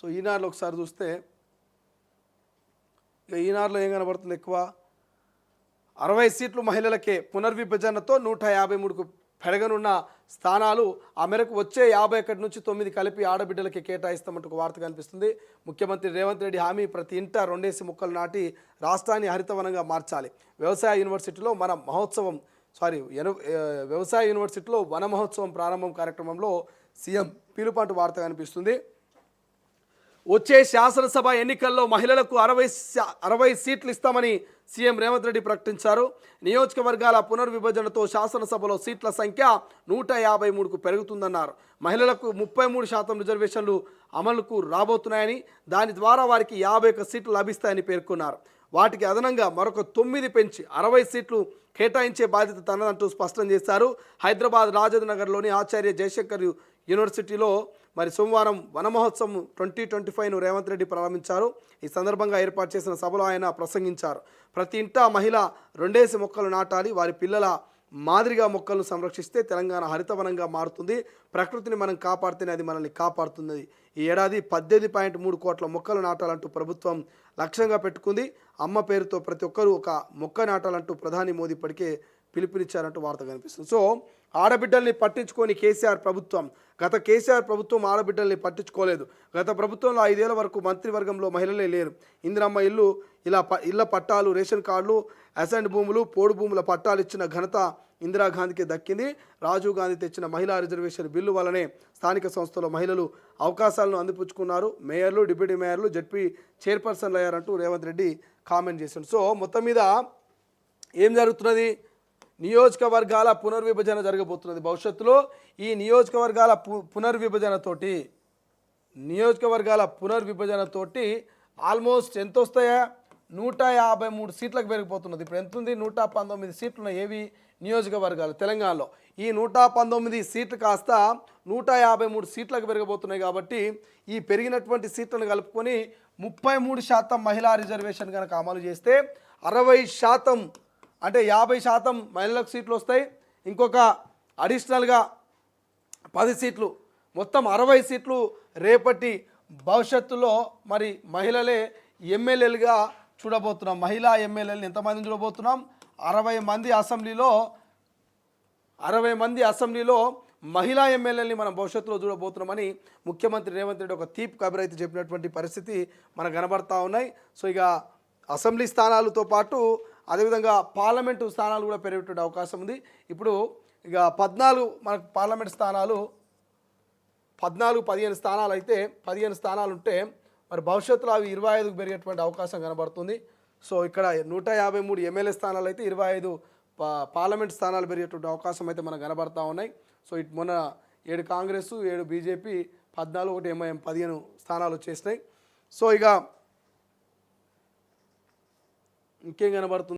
So ఈనాడులో ఒకసారి చూస్తే ఈనాడులో ఏం కనబడుతుంది ఎక్కువ 60 సీట్లు మహిళలకే పునర్విభజనతో 153కు పెరగనున్న స్థానాలు ఆ మేరకు వచ్చే 51 నుంచి 9 కలిపి ఆడబిడ్డలకి కేటాయిస్తామంటూ ఒక వార్త కనిపిస్తుంది. ముఖ్యమంత్రి రేవంత్ రెడ్డి హామీ ప్రతి ఇంట 2 మొక్కలు నాటి రాష్ట్రాన్ని హరితవనంగా మార్చాలి. వ్యవసాయ యూనివర్సిటీలో వ్యవసాయ యూనివర్సిటీలో వన మహోత్సవం ప్రారంభం కార్యక్రమంలో సీఎం పిలుపంటూ వార్త కనిపిస్తుంది. వచ్చే శాసనసభ ఎన్నికల్లో మహిళలకు 60 సీట్లు ఇస్తామని సీఎం రేవంత్ రెడ్డి ప్రకటించారు. నియోజకవర్గాల పునర్విభజనతో శాసనసభలో సీట్ల సంఖ్య 153కు పెరుగుతుందన్నారు. మహిళలకు 33% రిజర్వేషన్లు అమలుకు రాబోతున్నాయని, దాని ద్వారా వారికి 51 సీట్లు లభిస్తాయని పేర్కొన్నారు. వాటికి అదనంగా మరొక 9 పెంచి 60 సీట్లు కేటాయించే బాధ్యత తనదంటూ స్పష్టం చేశారు. హైదరాబాద్ రాజేంద్ర నగర్లోని ఆచార్య జయశంకర్ యూనివర్సిటీలో సోమవారం వనమహోత్సవం 2025ను రేవంత్ రెడ్డి ప్రారంభించారు. ఈ సందర్భంగా ఏర్పాటు చేసిన సభలో ఆయన ప్రసంగించారు. ప్రతి ఇంటా మహిళ 2 మొక్కలు నాటాలి. వారి పిల్లల మాదిరిగా మొక్కలను సంరక్షిస్తే తెలంగాణ హరితవనంగా మారుతుంది. ప్రకృతిని మనం కాపాడితేనే అది మనల్ని కాపాడుతుంది. ఈ ఏడాది 18.3 కోట్ల మొక్కలు నాటాలంటూ ప్రభుత్వం లక్ష్యంగా పెట్టుకుంది. అమ్మ పేరుతో ప్రతి ఒక్కరూ ఒక మొక్క నాటాలంటూ ప్రధాని మోదీ ఇప్పటికే పిలుపునిచ్చారంటూ వార్త కనిపిస్తుంది. సో ఆడబిడ్డల్ని పట్టించుకొని కేసీఆర్ ప్రభుత్వం, గత కేసీఆర్ ప్రభుత్వం ఆడబిడ్డల్ని పట్టించుకోలేదు. గత ప్రభుత్వంలో 5 ఏళ్ల వరకు మంత్రివర్గంలో మహిళలే లేరు. ఇందిరమ్మ ఇళ్ల పట్టాలు, రేషన్ కార్డులు, అసైన్డ్ భూములు, పోడు భూముల పట్టాలు ఇచ్చిన ఘనత ఇందిరాగాంధీకి దక్కింది. రాజీవ్ గాంధీ తెచ్చిన మహిళా రిజర్వేషన్ బిల్లు వల్లనే స్థానిక సంస్థల్లో మహిళలు అవకాశాలను అందిపుచ్చుకున్నారు. మేయర్లు, డిప్యూటీ మేయర్లు, జడ్పీ చైర్పర్సన్లు అయ్యారంటూ రేవంత్ రెడ్డి కామెంట్ చేశారు. సో మొత్తం మీద ఏం జరుగుతున్నది? నియోజకవర్గాల పునర్విభజన జరగబోతున్నది భవిష్యత్తులో. ఈ నియోజకవర్గాల పునర్విభజనతోటి ఆల్మోస్ట్ ఎంత వస్తాయా? 153 సీట్లకు పెరిగిపోతున్నది. ఇప్పుడు ఎంత ఉంది? 119 సీట్లు ఉన్నాయి. ఏవి? నియోజకవర్గాలు తెలంగాణలో. ఈ 119 సీట్లు కాస్త 153 సీట్లకు పెరగబోతున్నాయి. కాబట్టి ఈ పెరిగినటువంటి సీట్లను కలుపుకొని 33% మహిళా రిజర్వేషన్ కనుక అమలు చేస్తే 60%, అంటే 50% మహిళలకు సీట్లు వస్తాయి. ఇంకొక అడిషనల్గా 10 సీట్లు, మొత్తం 60 సీట్లు రేపటి భవిష్యత్తులో మహిళలే ఎమ్మెల్యేలుగా చూడబోతున్నాం. మహిళా ఎమ్మెల్యేలను ఎంతమందిని చూడబోతున్నాం? 60 మంది అసెంబ్లీలో మహిళా ఎమ్మెల్యేలని మనం భవిష్యత్తులో చూడబోతున్నామని ముఖ్యమంత్రి రేవంత్ రెడ్డి ఒక తీపి కబురు అయితే చెప్పినటువంటి పరిస్థితి మనకు కనబడతా ఉన్నాయి. సో ఇక అసెంబ్లీ స్థానాలతో పాటు అదేవిధంగా పార్లమెంటు స్థానాలు కూడా పెరిగేటువంటి అవకాశం ఉంది. ఇప్పుడు ఇక 14 మనకు పార్లమెంట్ స్థానాలు 15 స్థానాలు అయితే 15 స్థానాలు ఉంటే భవిష్యత్తులో అవి 25కు పెరిగేటువంటి అవకాశం కనబడుతుంది. సో ఇక్కడ 153 ఎమ్మెల్యే స్థానాలు అయితే 25 పార్లమెంట్ స్థానాలు పెరిగేటువంటి అవకాశం అయితే మనకు కనబడతా ఉన్నాయి. సో ఇటు మొన్న 7 కాంగ్రెస్, 7 బీజేపీ, 14, 1 ఎంఐఎం 15 స్థానాలు వచ్చేసినాయి. సో ఇక ఇంకేం కనబడుతుంది?